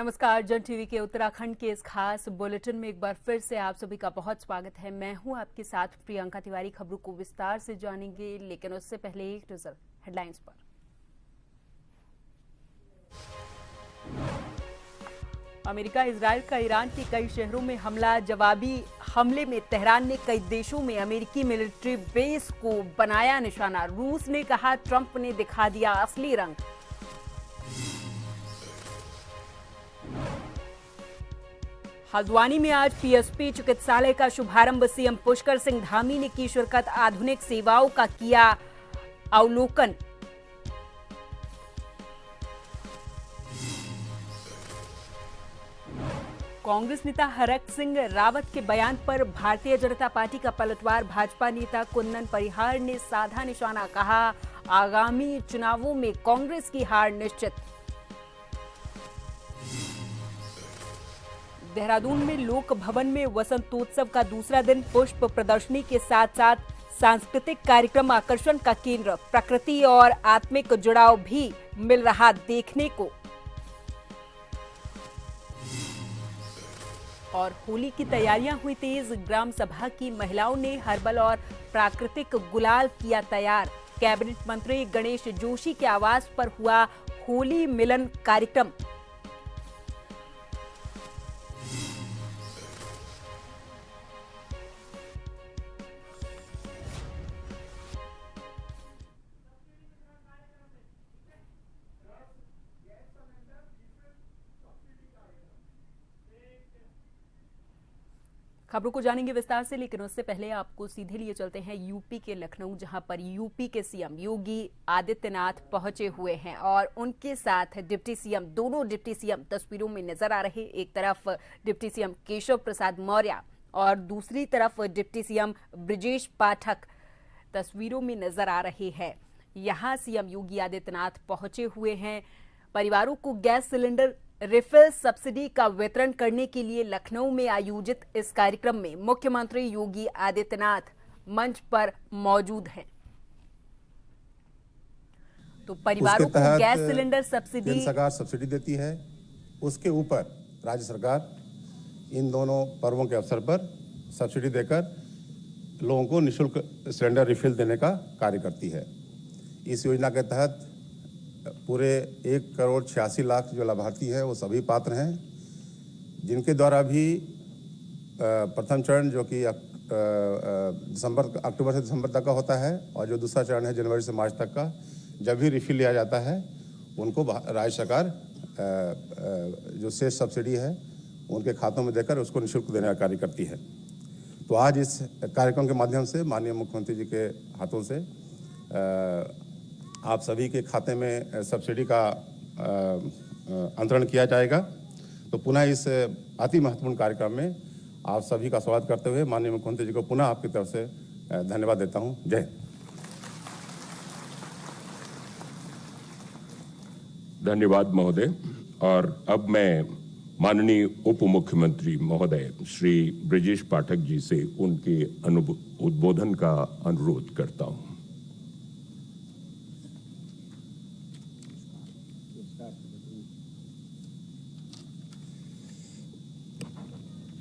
नमस्कार। जन टीवी के उत्तराखंड के इस खास बुलेटिन में एक बार फिर से आप सभी का बहुत स्वागत है। मैं हूं आपके साथ प्रियंका तिवारी। खबरों को विस्तार से जानेंगे, लेकिन उससे पहले एक नजर हेडलाइंस पर। अमेरिका इजराइल का ईरान के कई शहरों में हमला। जवाबी हमले में तेहरान ने कई देशों में अमेरिकी मिलिट्री बेस को बनाया निशाना। रूस ने कहा ट्रंप ने दिखा दिया असली रंग। हल्द्वानी में आज पीएसपी चिकित्सालय का शुभारंभ। सीएम पुष्कर सिंह धामी ने की शिरकत। आधुनिक सेवाओं का किया अवलोकन। कांग्रेस नेता हरक सिंह रावत के बयान पर भारतीय जनता पार्टी का पलटवार। भाजपा नेता कुंदन परिहार ने साधा निशाना। कहा आगामी चुनावों में कांग्रेस की हार निश्चित। देहरादून में लोक भवन में वसंतोत्सव का दूसरा दिन। पुष्प प्रदर्शनी के साथ साथ सांस्कृतिक कार्यक्रम आकर्षण का केंद्र। प्रकृति और आत्मिक जुड़ाव भी मिल रहा देखने को। और होली की तैयारियां हुई तेज। ग्राम सभा की महिलाओं ने हर्बल और प्राकृतिक गुलाल किया तैयार। कैबिनेट मंत्री गणेश जोशी के आवास पर हुआ होली मिलन कार्यक्रम। खबरों को जानेंगे विस्तार से, लेकिन उससे पहले आपको सीधे लिए चलते हैं यूपी के लखनऊ, जहां पर यूपी के सीएम योगी आदित्यनाथ पहुंचे हुए हैं और उनके साथ डिप्टी सीएम, दोनों डिप्टी सीएम तस्वीरों में नजर आ रहे। एक तरफ डिप्टी सीएम केशव प्रसाद मौर्य और दूसरी तरफ डिप्टी सीएम ब्रिजेश पाठक तस्वीरों में नजर आ रहे हैं। यहां सीएम योगी आदित्यनाथ पहुंचे हुए हैं। परिवारों को गैस सिलेंडर रिफिल सब्सिडी का वितरण करने के लिए लखनऊ में आयोजित इस कार्यक्रम में मुख्यमंत्री योगी आदित्यनाथ मंच पर मौजूद हैं। तो परिवारों को गैस सिलेंडर सब्सिडी देती है। उसके ऊपर राज्य सरकार इन दोनों पर्वों के अवसर पर सब्सिडी देकर लोगों को निःशुल्क सिलेंडर रिफिल देने का कार्य करती है। इस योजना के तहत पूरे 1,86,00,000 जो लाभार्थी हैं वो सभी पात्र हैं, जिनके द्वारा भी प्रथम चरण जो कि अक्टूबर से दिसंबर तक का होता है और जो दूसरा चरण है जनवरी से मार्च तक का, जब भी रिफिल लिया जाता है उनको राज्य सरकार जो शेष सब्सिडी है उनके खातों में देकर उसको निःशुल्क देने का कार्य करती है। तो आज इस कार्यक्रम के माध्यम से माननीय मुख्यमंत्री जी के हाथों से आप सभी के खाते में सब्सिडी का अंतरण किया जाएगा। तो पुनः इस अति महत्वपूर्ण कार्यक्रम में आप सभी का स्वागत करते हुए माननीय मुख्यमंत्री जी को पुनः आपकी तरफ से धन्यवाद देता हूं। जय हिंद। धन्यवाद महोदय। और अब मैं माननीय उप मुख्यमंत्री महोदय श्री ब्रिजेश पाठक जी से उनके उद्बोधन का अनुरोध करता हूं।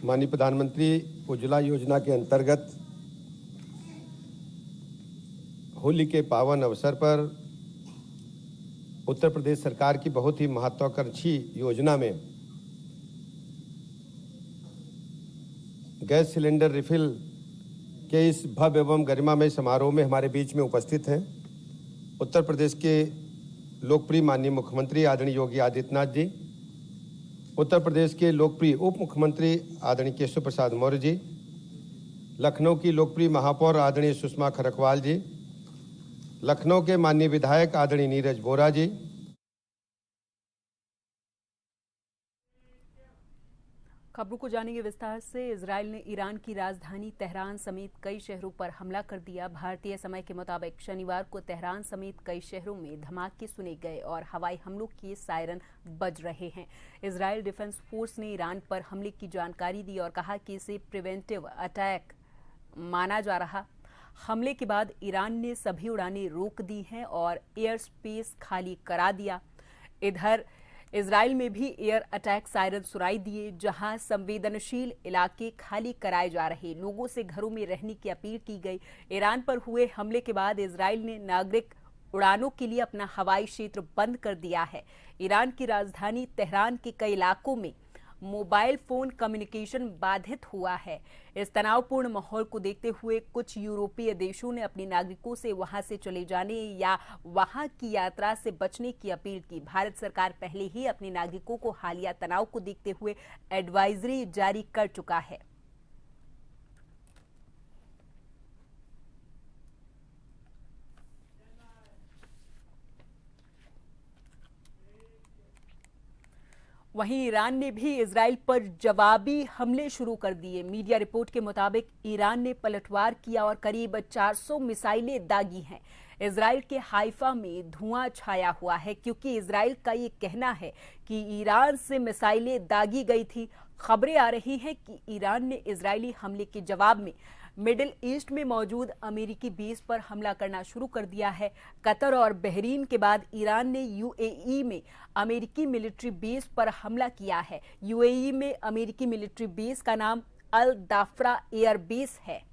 माननीय प्रधानमंत्री उज्ज्वला योजना के अंतर्गत होली के पावन अवसर पर उत्तर प्रदेश सरकार की बहुत ही महत्वाकांक्षी योजना में गैस सिलेंडर रिफिल के इस भव्य एवं गरिमामय समारोह में हमारे बीच में उपस्थित हैं उत्तर प्रदेश के लोकप्रिय माननीय मुख्यमंत्री आदरणीय योगी आदित्यनाथ जी, उत्तर प्रदेश के लोकप्रिय उप मुख्यमंत्री आदरणीय केशव प्रसाद मौर्य जी, लखनऊ की लोकप्रिय महापौर आदरणीय सुषमा खरकवाल जी, लखनऊ के माननीय विधायक आदरणीय नीरज बोरा जी। खबरों को जानेंगे विस्तार से। इजराइल ने ईरान की राजधानी तेहरान समेत कई शहरों पर हमला कर दिया। भारतीय समय के मुताबिक शनिवार को तेहरान समेत कई शहरों में धमाके सुने गए और हवाई हमलों के सायरन बज रहे हैं। इजराइल डिफेंस फोर्स ने ईरान पर हमले की जानकारी दी और कहा कि इसे प्रिवेंटिव अटैक माना जा रहा। हमले के बाद ईरान ने सभी उड़ानें रोक दी हैं और एयर स्पेस खाली करा दिया। इधर इजराइल में भी एयर अटैक सायरन सुनाई दिए, जहां संवेदनशील इलाके खाली कराए जा रहे, लोगों से घरों में रहने की अपील की गई। ईरान पर हुए हमले के बाद इजराइल ने नागरिक उड़ानों के लिए अपना हवाई क्षेत्र बंद कर दिया है। ईरान की राजधानी तेहरान के कई इलाकों में मोबाइल फोन कम्युनिकेशन बाधित हुआ है। इस तनावपूर्ण माहौल को देखते हुए कुछ यूरोपीय देशों ने अपने नागरिकों से वहां से चले जाने या वहां की यात्रा से बचने की अपील की। भारत सरकार पहले ही अपने नागरिकों को हालिया तनाव को देखते हुए एडवाइजरी जारी कर चुका है। वहीं ईरान ने भी इजराइल पर जवाबी हमले शुरू कर दिए। मीडिया रिपोर्ट के मुताबिक ईरान ने पलटवार किया और करीब 400 मिसाइलें दागी हैं। इजराइल के हाइफा में धुआं छाया हुआ है, क्योंकि इजराइल का ये कहना है कि ईरान से मिसाइलें दागी गई थी। खबरें आ रही हैं कि ईरान ने इजरायली हमले के जवाब में मिडिल ईस्ट में मौजूद अमेरिकी बेस पर हमला करना शुरू कर दिया है। कतर और बहरीन के बाद ईरान ने यूएई में अमेरिकी मिलिट्री बेस पर हमला किया है। यूएई में अमेरिकी मिलिट्री बेस का नाम अल दाफ्रा एयर बेस है।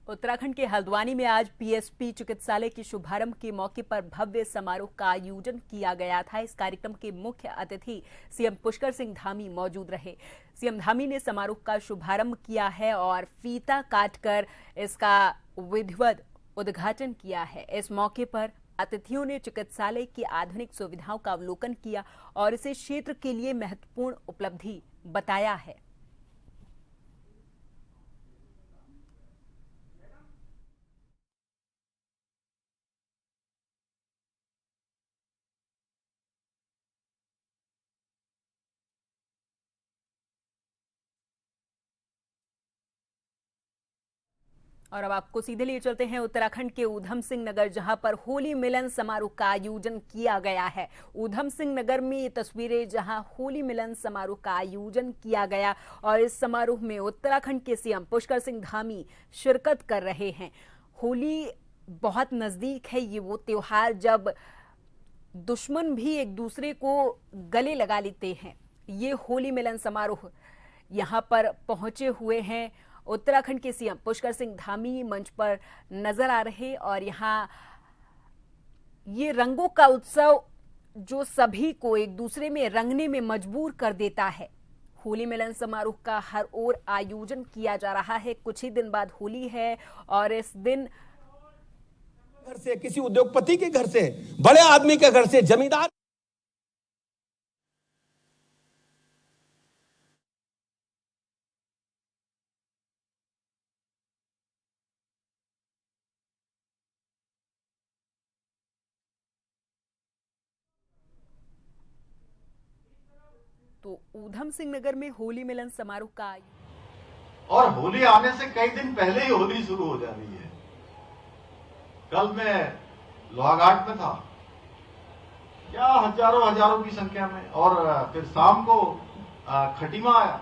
उत्तराखंड के हल्द्वानी में आज पीएसपी चिकित्सालय के शुभारंभ के मौके पर भव्य समारोह का आयोजन किया गया था। इस कार्यक्रम के मुख्य अतिथि सीएम पुष्कर सिंह धामी मौजूद रहे। सीएम धामी ने समारोह का शुभारंभ किया है और फीता काटकर इसका विधिवत उद्घाटन किया है। इस मौके पर अतिथियों ने चिकित्सालय की आधुनिक सुविधाओं का अवलोकन किया और इसे क्षेत्र के लिए महत्वपूर्ण उपलब्धि बताया है। और अब आपको सीधे लिए चलते हैं उत्तराखंड के ऊधम सिंह नगर, जहां पर होली मिलन समारोह का आयोजन किया गया है। ऊधम सिंह नगर में ये तस्वीरें, जहां होली मिलन समारोह का आयोजन किया गया और इस समारोह में उत्तराखंड के सीएम पुष्कर सिंह धामी शिरकत कर रहे हैं। होली बहुत नजदीक है, ये वो त्योहार जब दुश्मन भी एक दूसरे को गले लगा लेते हैं। ये होली मिलन समारोह यहाँ पर पहुंचे हुए हैं। उत्तराखंड के सीएम पुष्कर सिंह धामी मंच पर नजर आ रहे और यहाँ ये रंगों का उत्सव जो सभी को एक दूसरे में रंगने में मजबूर कर देता है। होली मिलन समारोह का हर ओर आयोजन किया जा रहा है। कुछ ही दिन बाद होली है और इस दिन घर से, किसी उद्योगपति के घर से, बड़े आदमी के घर से, जमींदार तो ऊधम सिंह नगर में होली मिलन समारोह का और होली आने से कई दिन पहले ही होली शुरू हो जा रही है। कल मैं लोहाघाट में था, क्या हजारों की संख्या में, और फिर शाम को खटीमा आया।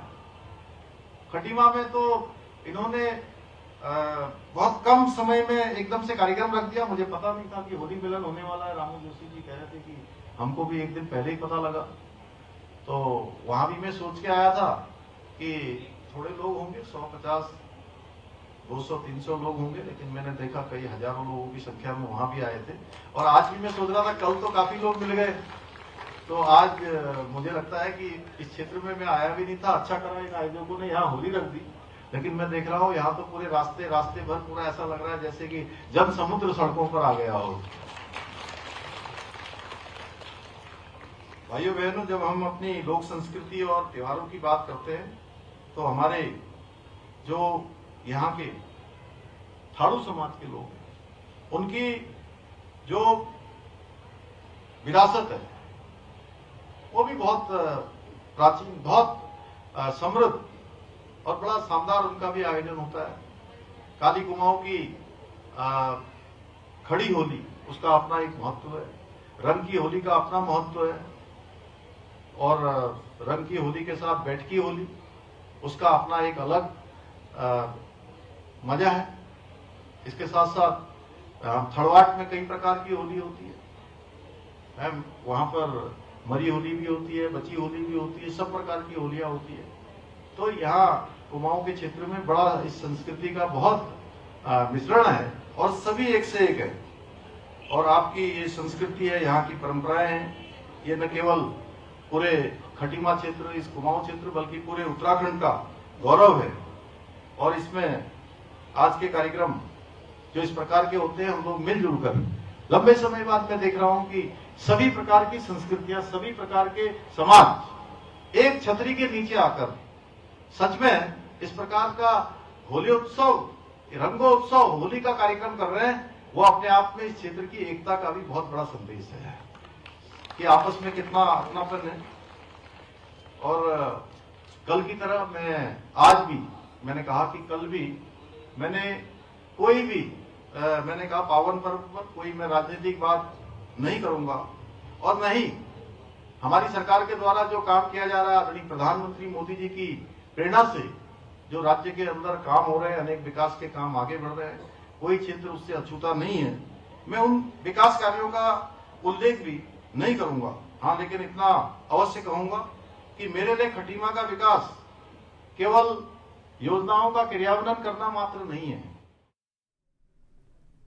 खटीमा में तो इन्होंने बहुत कम समय में एकदम से कार्यक्रम रख दिया। मुझे पता नहीं था कि होली मिलन होने वाला है। रामू जोशी जी कह रहे थे कि हमको भी एक दिन पहले ही पता लगा। तो वहां भी मैं सोच के आया था कि थोड़े लोग होंगे, 150, 200, 300 लोग होंगे, लेकिन मैंने देखा कई हजारों लोगों की संख्या में वहां भी आए थे। और आज भी मैं सोच रहा था, कल तो काफी लोग मिल गए, तो आज मुझे लगता है कि इस क्षेत्र में मैं आया भी नहीं था। अच्छा करा इन आयोजकों ने यहाँ होली रख दी। लेकिन मैं देख रहा हूँ यहाँ तो पूरे रास्ते भर पूरा ऐसा लग रहा है जैसे कि जन समुद्र सड़कों पर आ गया हो। भाइयों बहनों, जब हम अपनी लोक संस्कृति और त्योहारों की बात करते हैं तो हमारे जो यहाँ के थारू समाज के लोग हैं, उनकी जो विरासत है वो भी बहुत प्राचीन, बहुत समृद्ध और बड़ा शानदार उनका भी आयोजन होता है। काली कुमाऊं की खड़ी होली, उसका अपना एक महत्व है। रंग की होली का अपना महत्व है और रंग की होली के साथ बैठकी होली, उसका अपना एक अलग मजा है। इसके साथ साथ थड़वाट में कई प्रकार की होली होती है, वहां पर मरी होली भी होती है, बची होली भी होती है, सब प्रकार की होलियां होती है। तो यहाँ कुमाऊं के क्षेत्र में बड़ा इस संस्कृति का बहुत मिश्रण है और सभी एक से एक है। और आपकी ये संस्कृति है, यहाँ की परंपराएं हैं, ये न केवल पूरे खटीमा क्षेत्र, इस कुमाऊं क्षेत्र, बल्कि पूरे उत्तराखंड का गौरव है। और इसमें आज के कार्यक्रम जो इस प्रकार के होते हैं, हम लोग मिलजुल कर लंबे समय बाद मैं देख रहा हूं कि सभी प्रकार की संस्कृतियां, सभी प्रकार के समाज एक छतरी के नीचे आकर सच में इस प्रकार का होली उत्सव, रंगोत्सव, होली का कार्यक्रम कर रहे हैं। वो अपने आप में इस क्षेत्र की एकता का भी बहुत बड़ा संदेश है कि आपस में कितना अपनापन है। और कल की तरह मैं आज भी, मैंने कहा कि कल भी मैंने कोई भी मैंने कहा पावन पर्व पर कोई मैं राजनीतिक बात नहीं करूंगा, और न ही हमारी सरकार के द्वारा जो काम किया जा रहा है, आदरणीय प्रधानमंत्री मोदी जी की प्रेरणा से जो राज्य के अंदर काम हो रहे हैं, अनेक विकास के काम आगे बढ़ रहे हैं, कोई क्षेत्र उससे अछूता नहीं है। मैं उन विकास कार्यों का उल्लेख भी नहीं करूंगा, हाँ, लेकिन इतना अवश्य कहूंगा कि मेरे लिए खटीमा का विकास केवल योजनाओं का क्रियान्वयन करना मात्र नहीं है।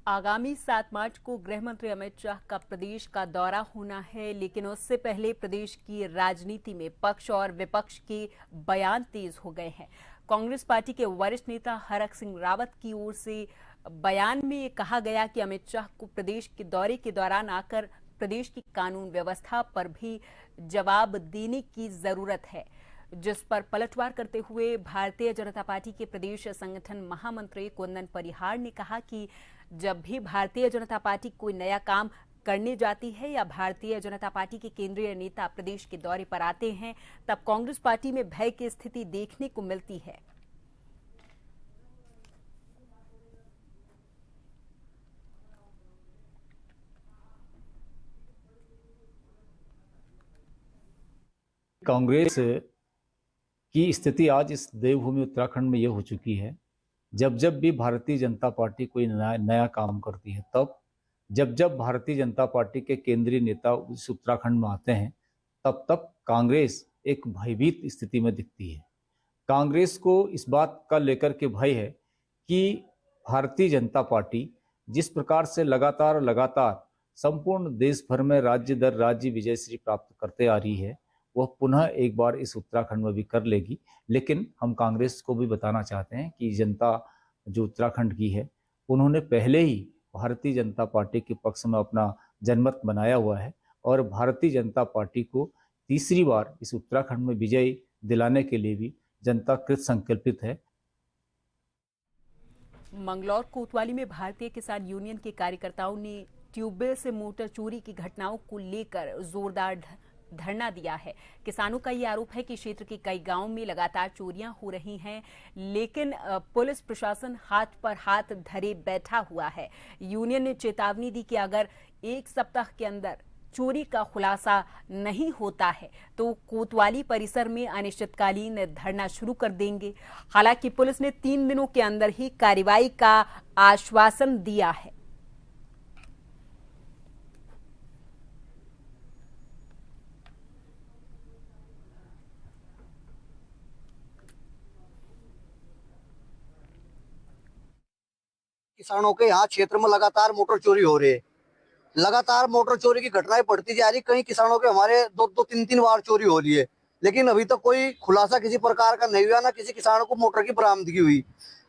आगामी 7 मार्च को गृह मंत्री अमित शाह का प्रदेश का दौरा होना है, लेकिन उससे पहले प्रदेश की राजनीति में पक्ष और विपक्ष के बयान तेज हो गए हैं। कांग्रेस पार्टी के वरिष्ठ नेता हरक सिंह रावत की ओर से बयान में कहा गया कि अमित शाह को प्रदेश के दौरे के दौरान आकर प्रदेश की कानून व्यवस्था पर भी जवाब देने की जरूरत है, जिस पर पलटवार करते हुए भारतीय जनता पार्टी के प्रदेश संगठन महामंत्री कुंदन परिहार ने कहा कि जब भी भारतीय जनता पार्टी कोई नया काम करने जाती है या भारतीय जनता पार्टी के केंद्रीय नेता प्रदेश के दौरे पर आते हैं, तब कांग्रेस पार्टी में भय की स्थिति देखने को मिलती है। कांग्रेस की स्थिति आज इस देवभूमि उत्तराखंड में यह हो चुकी है, जब जब भी भारतीय जनता पार्टी कोई नया काम करती है, तब जब भारतीय जनता पार्टी के केंद्रीय नेता इस उत्तराखंड में आते हैं, तब कांग्रेस एक भयभीत स्थिति में दिखती है। कांग्रेस को इस बात का लेकर के भय है कि भारतीय जनता पार्टी जिस प्रकार से लगातार संपूर्ण देश भर में राज्य दर राज्य विजयश्री प्राप्त करते आ रही है, वह पुनः एक बार इस उत्तराखंड में भी कर लेगी। लेकिन हम कांग्रेस को भी बताना चाहते हैं कि जनता जो उत्तराखंड की है, उन्होंने पहले ही भारतीय जनता पार्टी के पक्ष में अपना जनमत बनाया हुआ है और भारतीय जनता पार्टी को तीसरी बार इस उत्तराखंड में विजय दिलाने के लिए भी जनता कृत संकल्पित है। मंगलौर कोतवाली में भारतीय किसान यूनियन के कार्यकर्ताओं ने ट्यूबवेल से मोटर चोरी की घटनाओं को लेकर जोरदार धरना दिया है। किसानों का ये आरोप है कि क्षेत्र के कई गांवों में लगातार चोरियां हो रही हैं, लेकिन पुलिस प्रशासन हाथ पर हाथ धरे बैठा हुआ है। यूनियन ने चेतावनी दी कि अगर 1 सप्ताह के अंदर चोरी का खुलासा नहीं होता है तो कोतवाली परिसर में अनिश्चितकालीन धरना शुरू कर देंगे। हालांकि पुलिस ने 3 दिनों के अंदर ही कार्रवाई का आश्वासन दिया है। किसानों के यहाँ क्षेत्र में लगातार मोटर चोरी हो रही है, लगातार मोटर चोरी की घटनाएं बढ़ती जा रही। कई किसानों के हमारे 2-3 बार चोरी हो रही है, लेकिन अभी तक कोई खुलासा किसी प्रकार का नहीं हुआ, ना किसी किसान को मोटर की बरामदगी हुई।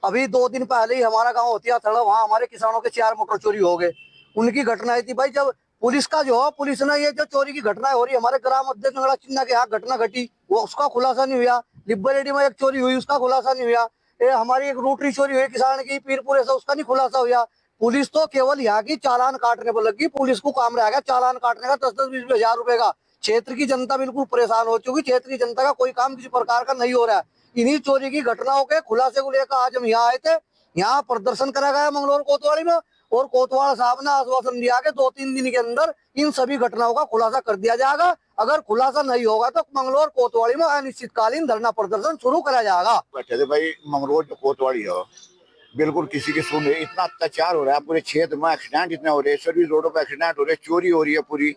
अभी 2 दिन पहले ही हमारा गांव होतिया थड़ा, वहाँ हमारे किसानों के 4 मोटर चोरी हो गए। उनकी घटनाएं थी भाई, जब पुलिस का जो पुलिस ने ये जो चोरी की घटनाएं हो रही, हमारे ग्राम अध्यक्ष नगड़ा चिन्ना के यहाँ घटना घटी, वो उसका खुलासा नहीं हुआ। लिब्बरेडी में एक चोरी हुई, उसका खुलासा नहीं हुआ। हमारी एक रोटरी चोरी हुई किसान की पीरपुरे से, उसका नहीं खुलासा हुआ। पुलिस तो केवल यहाँ की चालान काटने पर लगी, पुलिस को काम रह गया चालान काटने का 10-20 हजार रुपए का। क्षेत्र की जनता बिल्कुल परेशान हो चुकी, क्षेत्र की जनता का कोई काम किसी प्रकार का नहीं हो रहा है। इन्हीं चोरी की घटनाओं के खुलासे को लेकर आज हम यहाँ आए थे। यहाँ प्रदर्शन करा गया मंगलौर कोतवाली में, और कोतवाल साहब ने आश्वासन दिया कि 2-3 दिन के अंदर इन सभी घटनाओं का खुलासा कर दिया जाएगा। अगर खुलासा नहीं होगा तो मंगलौर कोतवाली में अनिश्चितकालीन धरना प्रदर्शन शुरू करा जाएगा। भाई मंगलौर जो कोतवाली है, बिल्कुल किसी की सुन रहे, इतना अत्याचार हो रहा है पूरे क्षेत्र में, एक्सीडेंट इतने हो रहे हैं, सर्विस रोडों पर एक्सीडेंट हो रहे हैं, चोरी हो रही है पूरी।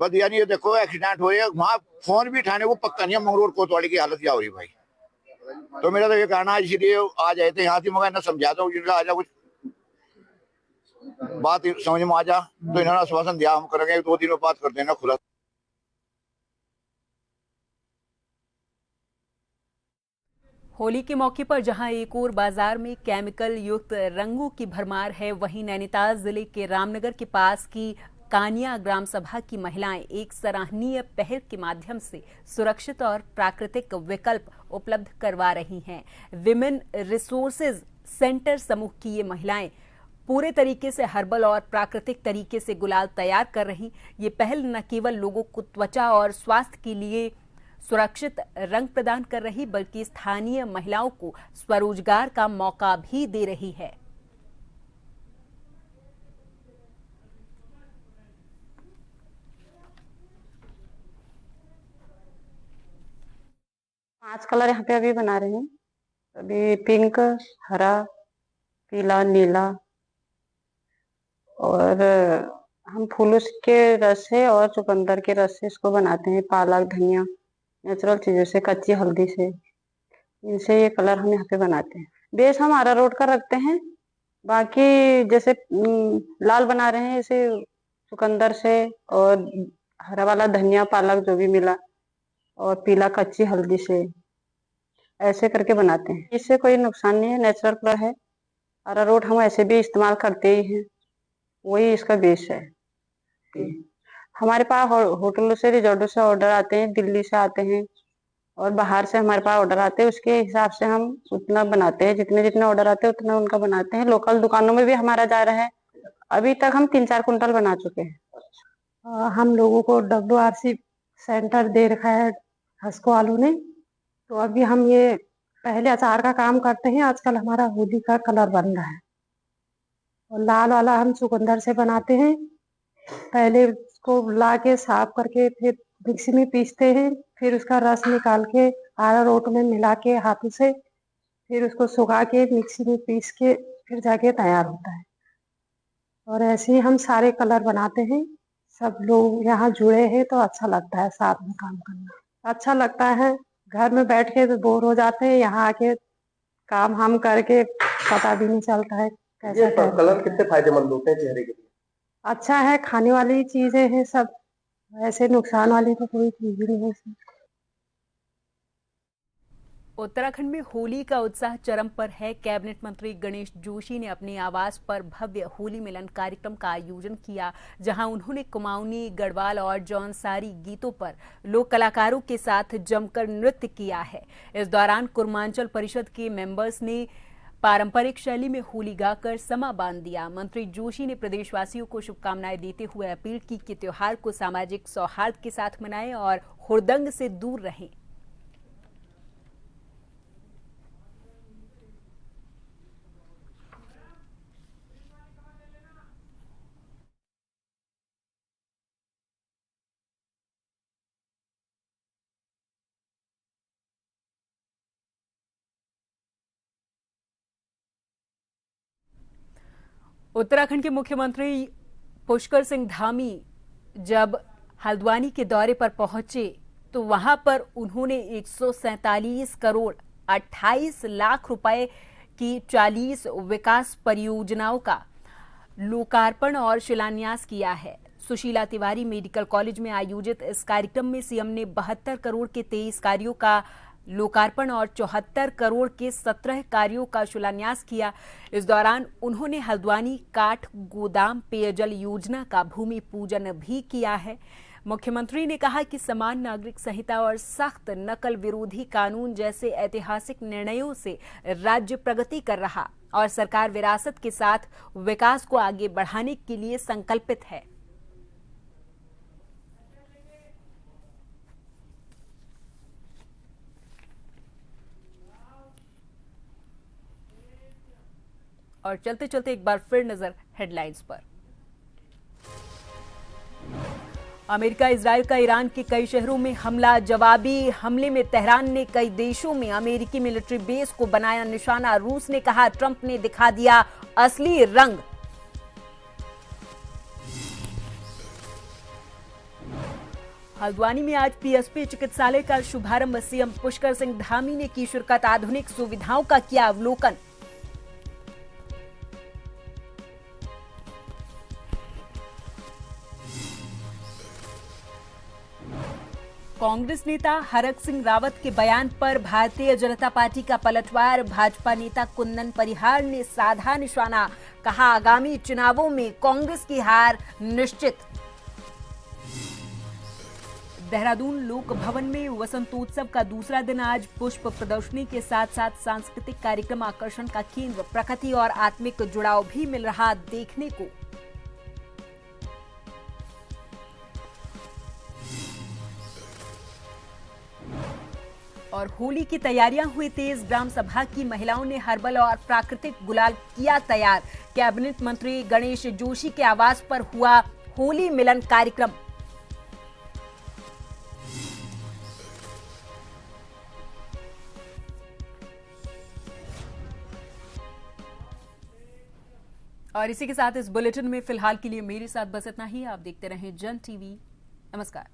बस यानी ये देखो एक्सीडेंट हो रहे हैं, वहाँ फोन भी उठाने को पक्का नहीं है, मंगरूर कोतवाली की हालत क्या हो रही है भाई। तो मेरा तो ये कहना है, इसलिए आ जाए थे यहाँ से, मगर इन्हें समझाता हूँ जिनका आ जा कुछ बात समझ में आ जा, तो इन्होंने आश्वासन दिया हम करेंगे, 2 दिनों बाद कर देना खुला। होली के मौके पर जहां एक और बाजार में केमिकल युक्त रंगों की भरमार है, वहीं नैनीताल जिले के रामनगर के पास की कानिया ग्राम सभा की महिलाएं एक सराहनीय पहल के माध्यम से सुरक्षित और प्राकृतिक विकल्प उपलब्ध करवा रही हैं। विमेन रिसोर्सेज सेंटर समूह की ये महिलाएं पूरे तरीके से हर्बल और प्राकृतिक तरीके से गुलाल तैयार कर रही। ये पहल न केवल लोगों को त्वचा और स्वास्थ्य के लिए सुरक्षित रंग प्रदान कर रही, बल्कि स्थानीय महिलाओं को स्वरोजगार का मौका भी दे रही है। पांच कलर यहाँ पे अभी बना रहे हैं। अभी पिंक, हरा, पीला, नीला और हम फूलों के रस से और चुकंदर के रस से इसको बनाते हैं। पालक, धनिया, नेचुरल चीजों से, कच्ची हल्दी से, इनसे ये कलर हम यहाँ पे बनाते हैं। बेस हम अरारोट का रखते हैं। बाकी जैसे लाल बना रहे हैं इसे चुकंदर से, और हरा वाला धनिया, पालक जो भी मिला, और पीला कच्ची हल्दी से, ऐसे करके बनाते हैं। इससे कोई नुकसान नहीं है, नेचुरल कलर है। अरारोट हम ऐसे भी इस्तेमाल करते ही हैं, वही इसका बेस है। हमारे पास होटलों से, रिजॉर्टों से ऑर्डर आते हैं, दिल्ली से आते हैं और बाहर से हमारे पास ऑर्डर आते हैं। उसके हिसाब से हम उतना बनाते हैं, जितने जितने ऑर्डर आते हैं उतना उनका बनाते हैं। लोकल दुकानों में भी हमारा जा रहा है। अभी तक हम 3-4 कुंटल बना चुके हैं। हम लोगों को WRC सेंटर दे रखा है हस्को वालों ने, तो अभी हम ये पहले अचार का काम करते हैं, आजकल हमारा होली का कलर बन रहा है। और लाल वाला हम चुकंदर से बनाते हैं। पहले उसको ला के साफ करके फिर मिक्सी में पीसते हैं, फिर उसका रस निकाल के अरारोट में मिला के हाथों से, फिर उसको सुखा के मिक्सी में पीस के फिर जाके तैयार होता है। और ऐसे ही हम सारे कलर बनाते हैं। सब लोग यहाँ जुड़े हैं तो अच्छा लगता है साथ में काम करना, अच्छा लगता है। घर में बैठ के तो बोर हो जाते हैं, यहाँ आके काम हम करके पता भी नहीं चलता है कैसा। कलर कितने फायदेमंद होते हैं चेहरे के लिए? अच्छा है, खाने वाली चीजें हैं सब, ऐसे नुकसान वाली तो कोई चीज ही नहीं है। उत्तराखंड में होली का उत्साह चरम पर है। कैबिनेट मंत्री गणेश जोशी ने अपने आवास पर भव्य होली मिलन कार्यक्रम का आयोजन किया, जहां उन्होंने कुमाऊनी, गढ़वाल और जौनसारी गीतों पर लोक कलाकारों के साथ जमकर नृत्य किया है। इस दौरान कुर्मांचल परिषद के मेंबर्स ने पारंपरिक शैली में होली गाकर समा बांध दिया। मंत्री जोशी ने प्रदेशवासियों को शुभकामनाएं देते हुए अपील की कि त्योहार को सामाजिक सौहार्द के साथ मनाएं और हुड़दंग से दूर रहें। उत्तराखंड के मुख्यमंत्री पुष्कर सिंह धामी जब हल्द्वानी के दौरे पर पहुंचे तो वहां पर उन्होंने 147 करोड़ 28 लाख रुपए की 40 विकास परियोजनाओं का लोकार्पण और शिलान्यास किया है। सुशीला तिवारी मेडिकल कॉलेज में आयोजित इस कार्यक्रम में सीएम ने 72 करोड़ के 23 कार्यों का लोकार्पण और 74 करोड़ के 17 कार्यों का शिलान्यास किया। इस दौरान उन्होंने हल्द्वानी काठ गोदाम पेयजल योजना का भूमि पूजन भी किया है। मुख्यमंत्री ने कहा कि समान नागरिक संहिता और सख्त नकल विरोधी कानून जैसे ऐतिहासिक निर्णयों से राज्य प्रगति कर रहा और सरकार विरासत के साथ विकास को आगे बढ़ाने के लिए संकल्पित है। और चलते चलते एक बार फिर नजर हेडलाइंस पर। अमेरिका इजराइल का ईरान के कई शहरों में हमला। जवाबी हमले में तेहरान ने कई देशों में अमेरिकी मिलिट्री बेस को बनाया निशाना। रूस ने कहा ट्रंप ने दिखा दिया असली रंग। हल्द्वानी में आज पीएसपी चिकित्सालय का शुभारंभ। सीएम पुष्कर सिंह धामी ने की शिरकत। आधुनिक सुविधाओं का किया अवलोकन। कांग्रेस नेता हरक सिंह रावत के बयान पर भारतीय जनता पार्टी का पलटवार। भाजपा नेता कुंदन परिहार ने साधा निशाना। कहा आगामी चुनावों में कांग्रेस की हार निश्चित। देहरादून लोक भवन में वसंतोत्सव का दूसरा दिन आज पुष्प प्रदर्शनी के साथ साथ सांस्कृतिक कार्यक्रम आकर्षण का केंद्र। प्रकृति और आत्मिक जुड़ाव भी मिल रहा देखने को। और होली की तैयारियां हुई तेज। ग्राम सभा की महिलाओं ने हर्बल और प्राकृतिक गुलाल किया तैयार। कैबिनेट मंत्री गणेश जोशी के आवास पर हुआ होली मिलन कार्यक्रम। और इसी के साथ इस बुलेटिन में फिलहाल के लिए मेरे साथ बस इतना ही। आप देखते रहें जन टीवी। नमस्कार।